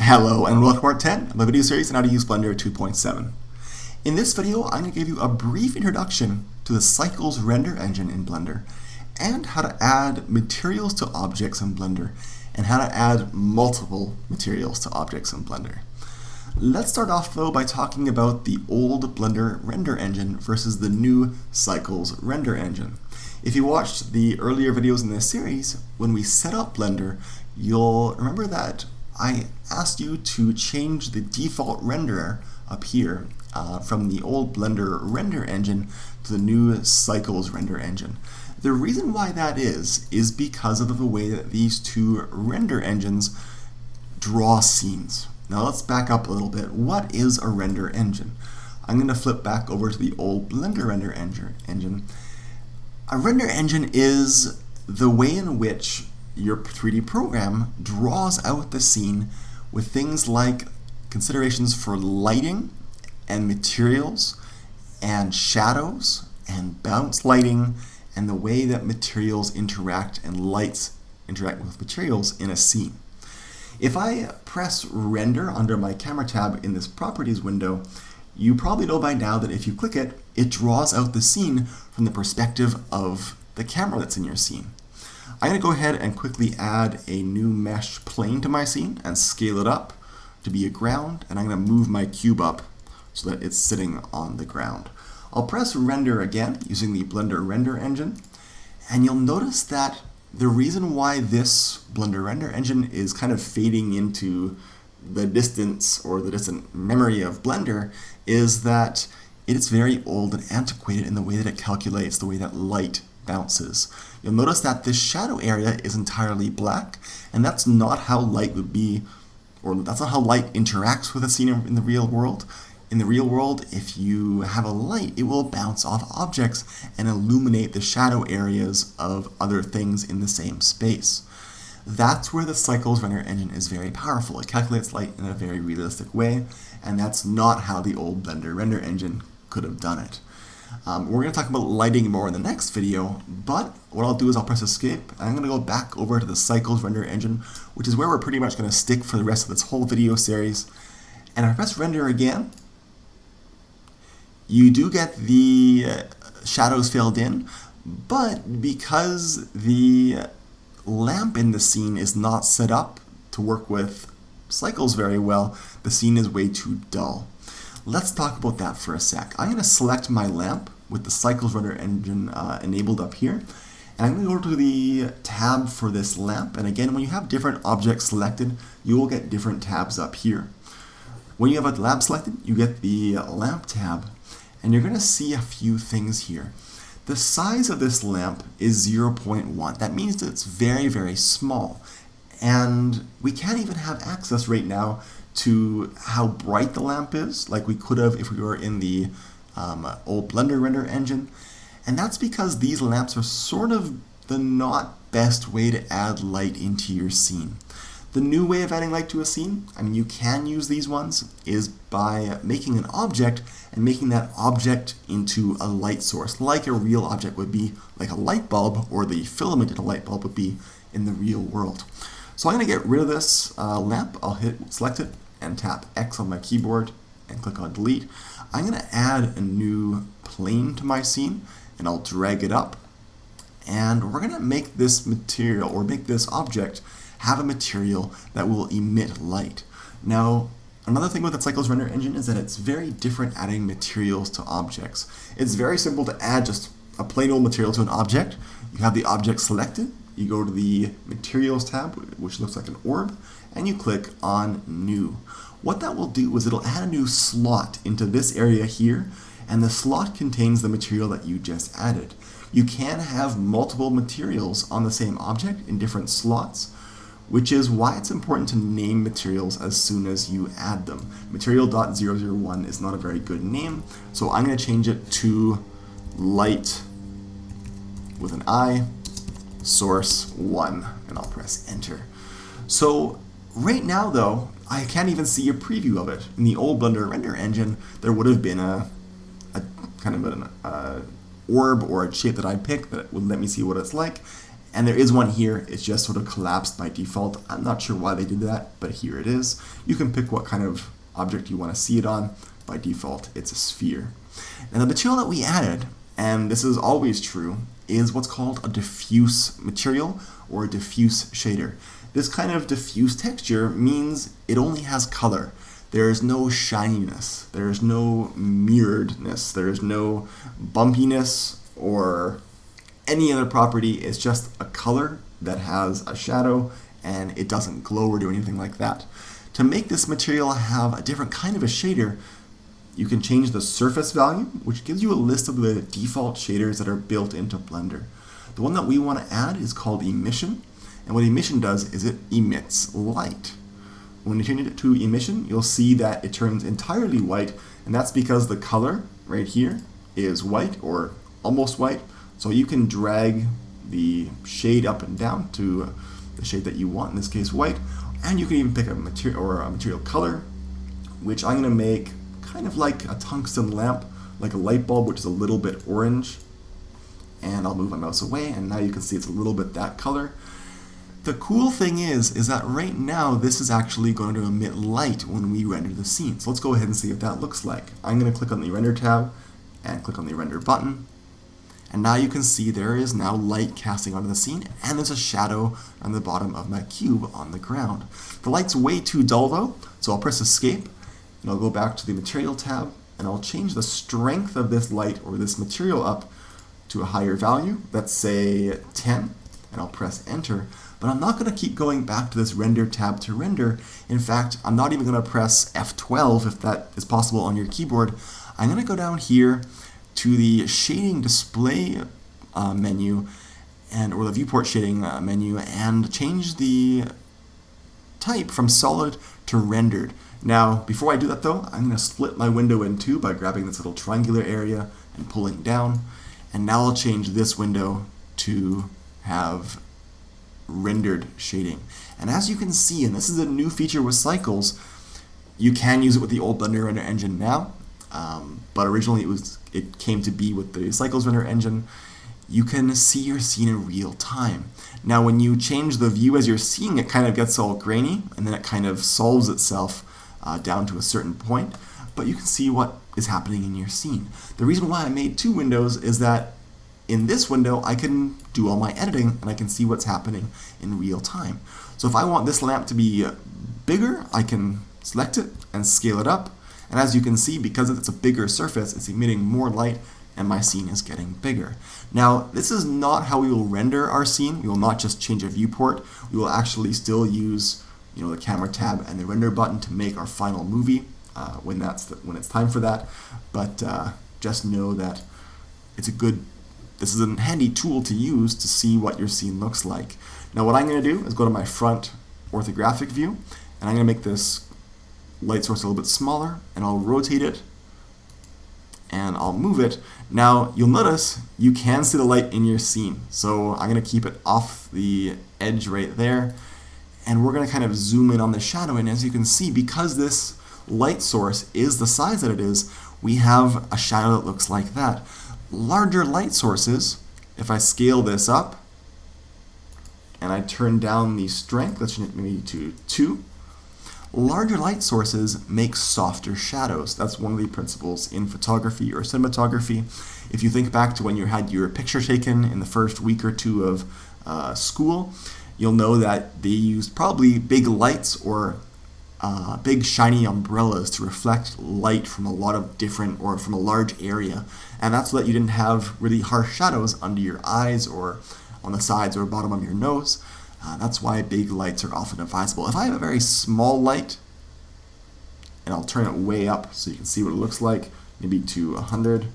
Hello and welcome to part 10 of my video series on how to use Blender 2.7. In this video, I'm going to give you a brief introduction to the Cycles render engine in Blender and how to add materials to objects in Blender and how to add multiple materials to objects in Blender. Let's start off though by talking about the old Blender render engine versus the new Cycles render engine. If you watched the earlier videos in this series, when we set up Blender, you'll remember that I asked you to change the default renderer up here from the old Blender render engine to the new Cycles render engine. The reason why that is because of the way that these two render engines draw scenes. Now let's back up a little bit. What is a render engine? I'm going to flip back over to the old Blender render engine. A render engine is the way in which your 3D program draws out the scene with things like considerations for lighting and materials and shadows and bounce lighting and the way that materials interact and lights interact with materials in a scene. If I press render under my camera tab in this properties window, you probably know by now that if you click it, it draws out the scene from the perspective of the camera that's in your scene. I'm going to go ahead and quickly add a new mesh plane to my scene and scale it up to be a ground, and I'm going to move my cube up so that it's sitting on the ground. I'll press render again using the Blender render engine, and you'll notice that the reason why this Blender render engine is kind of fading into the distance or the distant memory of Blender is that it's very old and antiquated in the way that it calculates the way that light bounces. You'll notice that this shadow area is entirely black, and that's not how light would be, or that's not how light interacts with a scene in the real world. In the real world, if you have a light, it will bounce off objects and illuminate the shadow areas of other things in the same space. That's where the Cycles render engine is very powerful. It calculates light in a very realistic way, and that's not how the old Blender render engine could have done it. We're going to talk about lighting more in the next video, but what I'll do is I'll press escape and I'm going to go back over to the Cycles render engine, which is where we're pretty much going to stick for the rest of this whole video series. And if I press render again, you do get the shadows filled in, but because the lamp in the scene is not set up to work with cycles very well, the scene is way too dull. Let's talk about that for a sec. I'm going to select my lamp with the Cycles render engine enabled up here, and I'm going to go to the tab for this lamp, and again, when you have different objects selected, you will get different tabs up here. When you have a lamp selected, you get the lamp tab, and you're going to see a few things here. The size of this lamp is 0.1. That means that it's very, very small. And we can't even have access right now to how bright the lamp is, like we could have if we were in the old Blender render engine. And that's because these lamps are sort of the not best way to add light into your scene. The new way of adding light to a scene, I mean, you can use these ones, is by making an object and making that object into a light source, like a real object would be, like a light bulb or the filament in a light bulb would be in the real world. So I'm going to get rid of this lamp. I'll select it and tap X on my keyboard and click on delete. I'm going to add a new plane to my scene and I'll drag it up, and we're going to make this material, or make this object, have a material that will emit light. Now, another thing with the Cycles render engine is that it's very different adding materials to objects. It's very simple to add just a plain old material to an object. You have the object selected, you go to the Materials tab, which looks like an orb, and you click on New. What that will do is it'll add a new slot into this area here, and the slot contains the material that you just added. You can have multiple materials on the same object in different slots, which is why it's important to name materials as soon as you add them. Material.001 is not a very good name, so I'm going to change it to light with an I, source 1, and I'll press enter. So right now though, I can't even see a preview of it. In the old Blender render engine, there would have been a kind of an orb or a shape that I picked that would let me see what it's like, And there is one here, it's just sort of collapsed by default. I'm not sure why they did that, but here it is. You can pick what kind of object you want to see it on. By default, it's a sphere. And the material that we added, and this is always true, is what's called a diffuse material or a diffuse shader. This kind of diffuse texture means it only has color. There is no shininess, there is no mirroredness, there is no bumpiness or any other property. It's just a color that has a shadow and it doesn't glow or do anything like that. To make this material have a different kind of a shader, you can change the surface value, which gives you a list of the default shaders that are built into Blender. The one that we want to add is called emission, and what emission does is it emits light. When you change it to emission, you'll see that it turns entirely white, and that's because the color right here is white or almost white, so you can drag the shade up and down to the shade that you want, in this case white, and you can even pick a material color, which I'm going to make kind of like a tungsten lamp, like a light bulb, which is a little bit orange. And I'll move my mouse away, and now you can see it's a little bit that color. The cool thing is that right now this is actually going to emit light when we render the scene. So let's go ahead and see what that looks like. I'm going to click on the render tab and click on the render button. And now you can see there is now light casting onto the scene, and there's a shadow on the bottom of my cube on the ground. The light's way too dull though, so I'll press escape. And I'll go back to the material tab and I'll change the strength of this light or this material up to a higher value, let's say 10, and I'll press enter. But I'm not going to keep going back to this render tab to render. In fact, I'm not even going to press F12 if that is possible on your keyboard. I'm going to go down here to the shading display menu or the viewport shading menu and change the type from solid to rendered. Now, before I do that though, I'm going to split my window in two by grabbing this little triangular area and pulling down. And now I'll change this window to have rendered shading. And as you can see, and this is a new feature with cycles, you can use it with the old Blender render engine now, but originally it came to be with the cycles render engine. You can see your scene in real time. Now when you change the view as you're seeing, it kind of gets all grainy, and then it kind of solves itself down to a certain point, but you can see what is happening in your scene. The reason why I made two windows is that in this window I can do all my editing and I can see what's happening in real time. So if I want this lamp to be bigger, I can select it and scale it up, and as you can see, because it's a bigger surface, it's emitting more light and my scene is getting bigger. Now, this is not how we will render our scene. We will not just change a viewport. We will actually still use the camera tab and the render button to make our final movie when it's time for that. But just know that this is a handy tool to use to see what your scene looks like. Now what I'm going to do is go to my front orthographic view, and I'm going to make this light source a little bit smaller, and I'll rotate it and I'll move it. Now you'll notice you can see the light in your scene, so I'm going to keep it off the edge right there, and we're going to kind of zoom in on the shadow. And as you can see, because this light source is the size that it is, we have a shadow that looks like that. Larger light sources, if I scale this up and I turn down the strength, let's change it maybe to 2, larger light sources make softer shadows. That's one of the principles in photography or cinematography. If you think back to when you had your picture taken in the first week or two of school, you'll know that they used probably big lights or big shiny umbrellas to reflect light from a lot of different, or from a large area, and that's so that you didn't have really harsh shadows under your eyes or on the sides or bottom of your nose. That's why big lights are often advisable. If I have a very small light, and I'll turn it way up so you can see what it looks like, maybe to 100,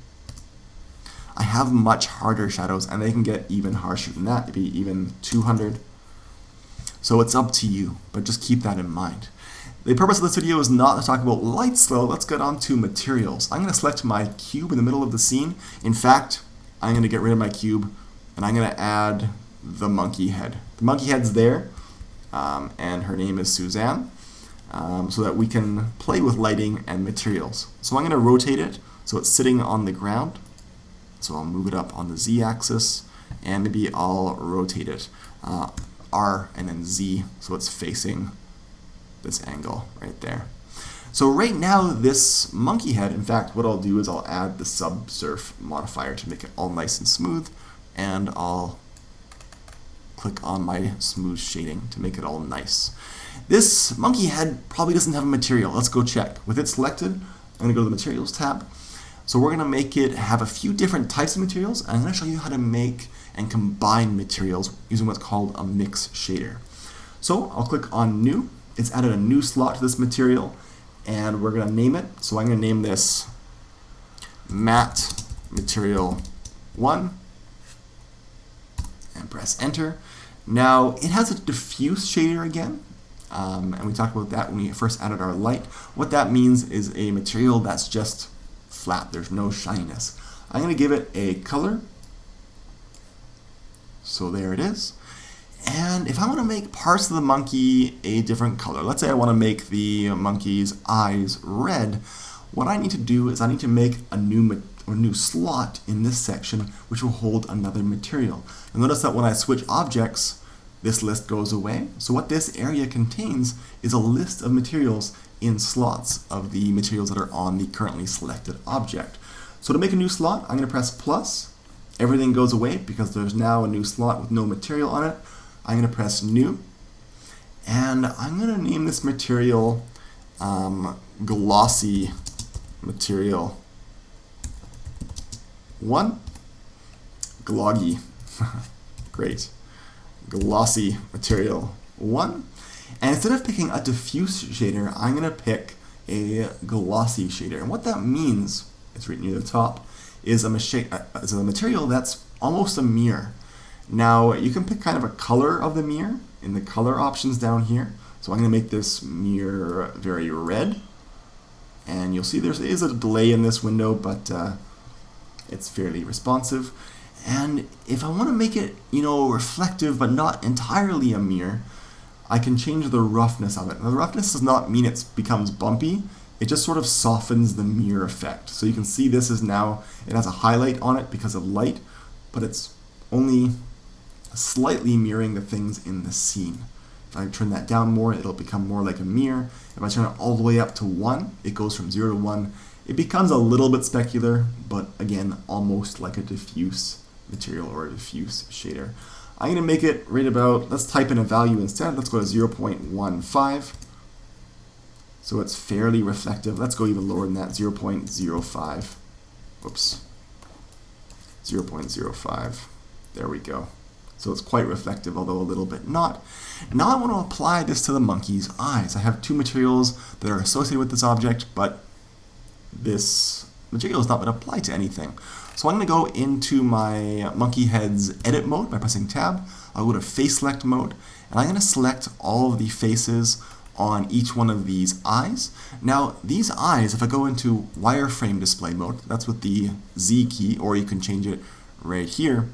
I have much harder shadows, and they can get even harsher than that, maybe even 200. So it's up to you, but just keep that in mind. The purpose of this video is not to talk about lights though. Let's get on to materials. I'm going to select my cube in the middle of the scene. In fact, I'm going to get rid of my cube and I'm going to add the monkey head. The monkey head's there, and her name is Suzanne, so that we can play with lighting and materials. So I'm going to rotate it so it's sitting on the ground. So I'll move it up on the Z-axis, and maybe I'll rotate it R and then Z so it's facing this angle right there. So right now this monkey head, in fact, what I'll do is I'll add the subsurf modifier to make it all nice and smooth, and I'll click on my smooth shading to make it all nice. This monkey head probably doesn't have a material. Let's go check. With it selected, I'm going to go to the Materials tab. So we're going to make it have a few different types of materials. I'm going to show you how to make and combine materials using what's called a mix shader. So I'll click on New. It's added a new slot to this material, and we're going to name it. So I'm going to name this Matte Material 1 and press Enter. Now it has a diffuse shader again. And we talked about that when we first added our light. What that means is a material that's just flat. There's no shininess. I'm going to give it a color. So there it is. And if I want to make parts of the monkey a different color, let's say I want to make the monkey's eyes red, what I need to do is I need to make a new slot in this section which will hold another material. And notice that when I switch objects, this list goes away. So what this area contains is a list of materials in slots of the materials that are on the currently selected object. So to make a new slot, I'm going to press plus. Everything goes away because there's now a new slot with no material on it. I'm going to press New, and I'm going to name this material Glossy Material 1. Gloggy. Great. Glossy Material 1. And instead of picking a diffuse shader, I'm going to pick a glossy shader. And what that means, it's right near the top, is a material that's almost a mirror. Now you can pick kind of a color of the mirror in the color options down here. So I'm going to make this mirror very red. And you'll see there is a delay in this window, but it's fairly responsive. And if I want to make it, reflective but not entirely a mirror, I can change the roughness of it. Now, the roughness does not mean it becomes bumpy. It just sort of softens the mirror effect. So you can see this is now, it has a highlight on it because of light, but it's only slightly mirroring the things in the scene. If I turn that down more, it'll become more like a mirror. If I turn it all the way up to 1, it goes from 0 to 1. It becomes a little bit specular, but again, almost like a diffuse material or a diffuse shader. I'm going to make it right about, let's type in a value instead. Let's go to 0.15. So it's fairly reflective. Let's go even lower than that, 0.05. Whoops. 0.05. There we go. So it's quite reflective, although a little bit not. And now I want to apply this to the monkey's eyes. I have two materials that are associated with this object, but this material is not going to apply to anything. So I'm going to go into my monkey head's edit mode by pressing tab. I'll go to face select mode, and I'm going to select all of the faces on each one of these eyes. Now these eyes, if I go into wireframe display mode, that's with the Z key, or you can change it right here.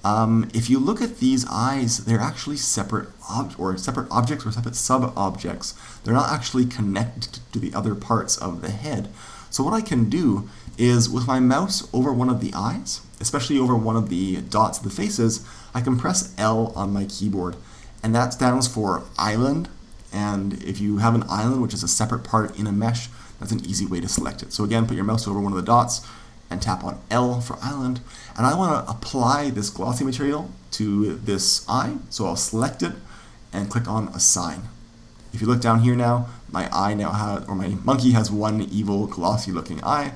If you look at these eyes, they're actually separate objects or separate sub-objects. They're not actually connected to the other parts of the head. So what I can do is with my mouse over one of the eyes, especially over one of the dots of the faces, I can press L on my keyboard, and that stands for island. And if you have an island, which is a separate part in a mesh, that's an easy way to select it. So again, put your mouse over one of the dots and tap on L for island. And I want to apply this glossy material to this eye, so I'll select it and click on Assign. If you look down here now, my monkey has one evil glossy looking eye.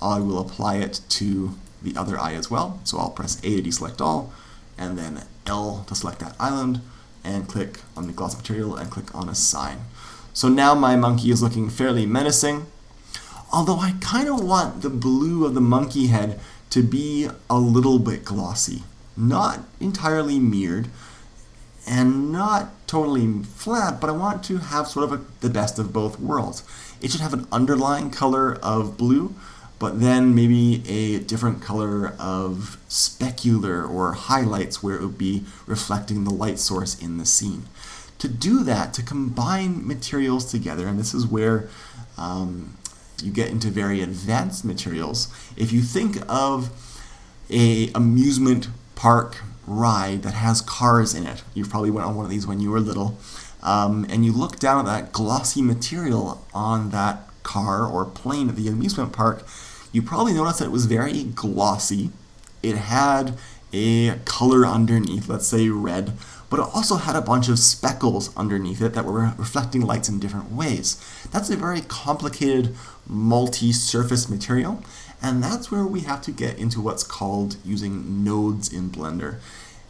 I will apply it to the other eye as well. So I'll press A to deselect all, and then L to select that island, and click on the glossy material and click on Assign. So now my monkey is looking fairly menacing, although I kind of want the blue of the monkey head to be a little bit glossy. Not entirely mirrored, and not totally flat, but I want to have sort of the best of both worlds. It should have an underlying color of blue, but then maybe a different color of specular or highlights where it would be reflecting the light source in the scene. To do that, to combine materials together, and this is where you get into very advanced materials. If you think of an amusement park ride that has cars in it. You probably went on one of these when you were little. And you look down at that glossy material on that car or plane at the amusement park, you probably noticed that it was very glossy. It had a color underneath, let's say red, but it also had a bunch of speckles underneath it that were reflecting lights in different ways. That's a very complicated multi-surface material, and that's where we have to get into what's called using nodes in Blender.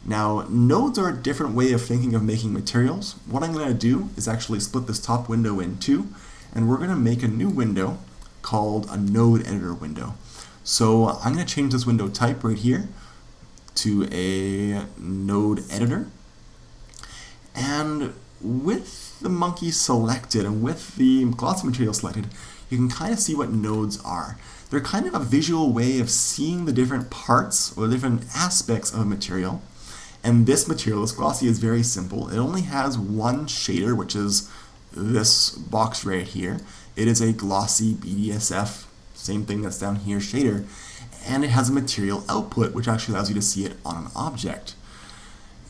Now, nodes are a different way of thinking of making materials. What I'm going to do is actually split this top window in two, and we're going to make a new window called a node editor window. So I'm going to change this window type right here to a node editor. And with the monkey selected and with the glossy material selected, you can kind of see what nodes are. They're kind of a visual way of seeing the different parts or the different aspects of a material. And this material, this glossy, is very simple. It only has one shader, which is this box right here. It is a glossy BDSF, same thing that's down here, shader. And it has a material output, which actually allows you to see it on an object.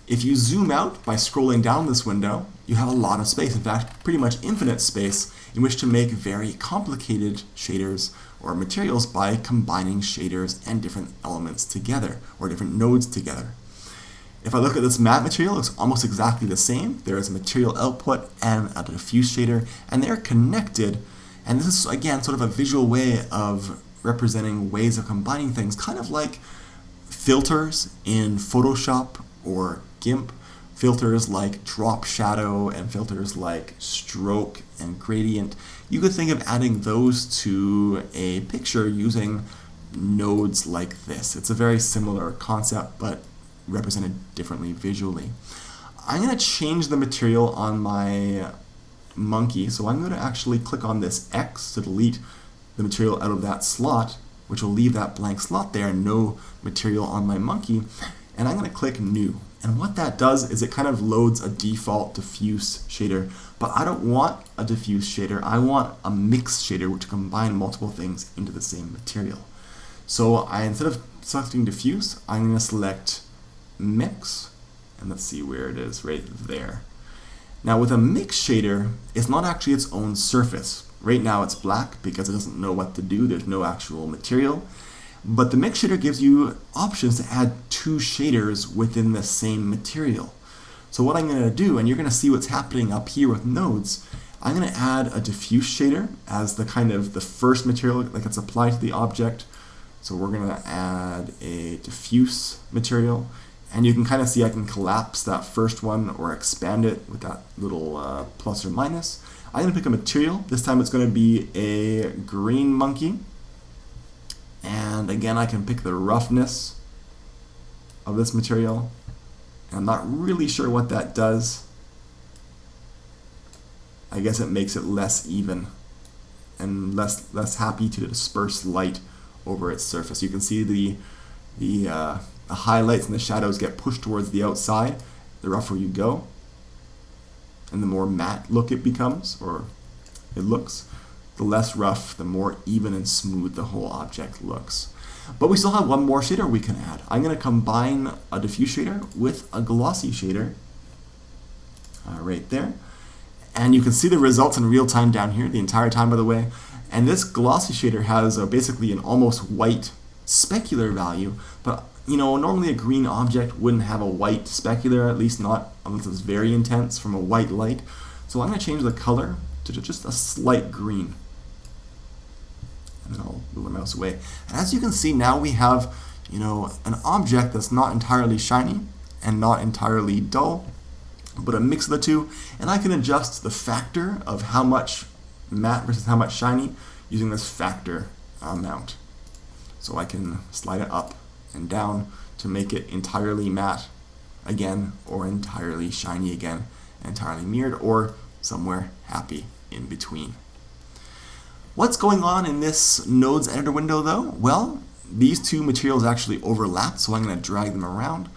If you zoom out by scrolling down this window, you have a lot of space, in fact, pretty much infinite space, in which to make very complicated shaders or materials by combining shaders and different elements together, or different nodes together. If I look at this matte material, it's almost exactly the same. There is a material output and a diffuse shader, and they're connected. And this is, again, sort of a visual way of representing ways of combining things, kind of like filters in Photoshop or GIMP, filters like drop shadow and filters like stroke and gradient. You could think of adding those to a picture using nodes like this. It's a very similar concept, but represented differently visually. I'm going to change the material on my monkey, so I'm going to actually click on this X to delete the material out of that slot, which will leave that blank slot there and no material on my monkey, and I'm going to click New. And what that does is it kind of loads a default diffuse shader, but I don't want a diffuse shader, I want a mix shader which combine multiple things into the same material. So instead of selecting diffuse, I'm going to select mix, and let's see where it is, right there. Now with a mix shader, it's not actually its own surface. Right now it's black because it doesn't know what to do, there's no actual material. But the mix shader gives you options to add two shaders within the same material. So what I'm going to do, and you're going to see what's happening up here with nodes, I'm going to add a diffuse shader as the kind of the first material that gets applied to the object. So we're going to add a diffuse material. And you can kind of see I can collapse that first one or expand it with that little plus or minus. I'm going to pick a material. This time it's going to be a green monkey. And again, I can pick the roughness of this material. I'm not really sure what that does. I guess it makes it less even and less happy to disperse light over its surface. You can see the highlights and the shadows get pushed towards the outside, the rougher you go, and the more matte look it becomes, or it looks. The less rough, the more even and smooth the whole object looks. But we still have one more shader we can add. I'm going to combine a diffuse shader with a glossy shader, right there. And you can see the results in real time down here, the entire time, by the way. And this glossy shader has basically an almost white specular value, but normally a green object wouldn't have a white specular, at least not unless it's very intense from a white light. So I'm going to change the color to just a slight green. And then I'll move my mouse away. And as you can see, now we have an object that's not entirely shiny and not entirely dull, but a mix of the two. And I can adjust the factor of how much matte versus how much shiny using this factor amount. So I can slide it up and down to make it entirely matte again, or entirely shiny again, entirely mirrored, or somewhere happy in between. What's going on in this nodes editor window though? Well, these two materials actually overlap, so I'm going to drag them around.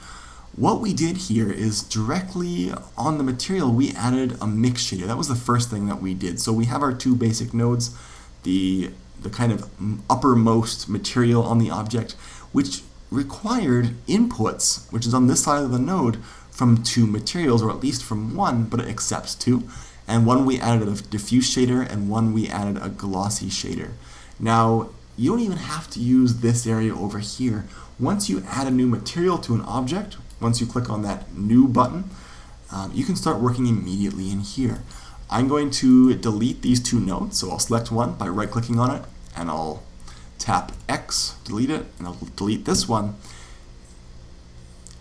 What we did here is directly on the material we added a mix shader. That was the first thing that we did. So we have our two basic nodes, the kind of uppermost material on the object, which required inputs, which is on this side of the node, from two materials, or at least from one, but it accepts two. And one we added a diffuse shader, and one we added a glossy shader. Now, you don't even have to use this area over here. Once you add a new material to an object, once you click on that new button, you can start working immediately in here. I'm going to delete these two nodes, so I'll select one by right-clicking on it, and I'll tap X, delete it, and I'll delete this one,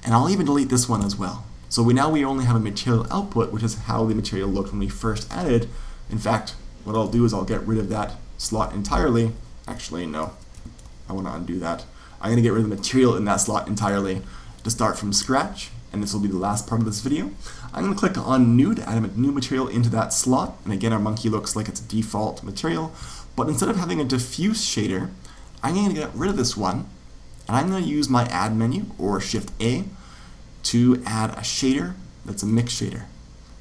and I'll even delete this one as well. So we only have a material output, which is how the material looked when we first added. In fact, what I'll do is I'll get rid of that slot entirely. Actually, no, I want to undo that. I'm going to get rid of the material in that slot entirely to start from scratch, and this will be the last part of this video. I'm going to click on New to add a new material into that slot, and again, our monkey looks like it's a default material, but instead of having a diffuse shader, I'm going to get rid of this one, and I'm going to use my Add menu, or Shift A, to add a shader that's a mix shader.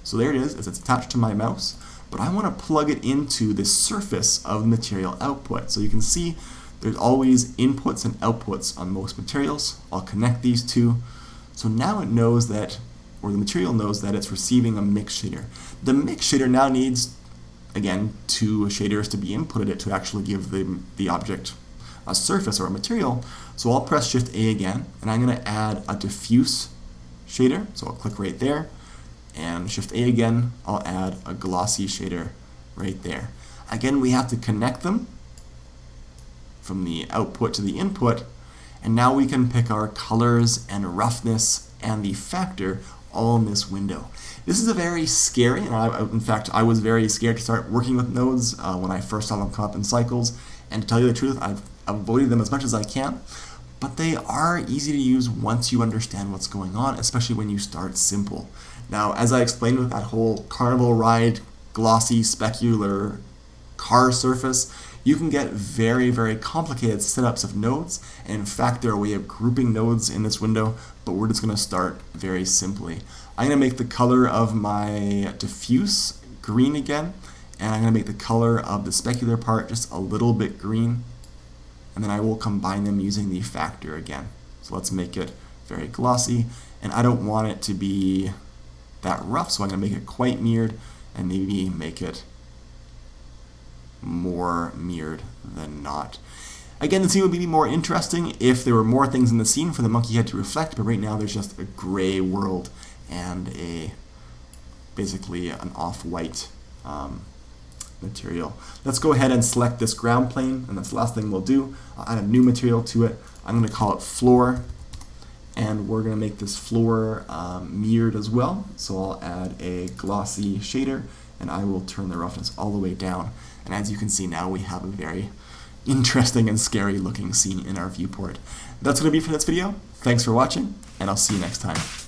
So there it is, as it's attached to my mouse, but I want to plug it into the surface of the material output. So you can see there's always inputs and outputs on most materials. I'll connect these two. So now it knows that, or the material knows that it's receiving a mix shader. The mix shader now needs, again, two shaders to be inputted it to actually give the object a surface or a material. So I'll press Shift A again, and I'm going to add a diffuse shader. So I'll click right there, and Shift A again, I'll add a glossy shader right there. Again, we have to connect them from the output to the input, and now we can pick our colors and roughness and the factor all in this window. This is a very scary, and in fact, I was very scared to start working with nodes when I first saw them come up in cycles, and to tell you the truth, I've avoided them as much as I can. But they are easy to use once you understand what's going on, especially when you start simple. Now, as I explained with that whole carnival ride, glossy, specular car surface, you can get very, very complicated setups of nodes. And in fact, there are a way of grouping nodes in this window, but we're just going to start very simply. I'm going to make the color of my diffuse green again, and I'm going to make the color of the specular part just a little bit green. And then I will combine them using the factor again. So let's make it very glossy, and I don't want it to be that rough, so I'm going to make it quite mirrored, and maybe make it more mirrored than not. Again, the scene would be more interesting if there were more things in the scene for the monkey head to reflect, but right now there's just a gray world and basically an off-white material. Let's go ahead and select this ground plane, and that's the last thing we'll do. I'll add a new material to it. I'm going to call it floor, and we're going to make this floor mirrored as well. So I'll add a glossy shader, and I will turn the roughness all the way down. And as you can see now, we have a very interesting and scary looking scene in our viewport. That's going to be for this video. Thanks for watching, and I'll see you next time.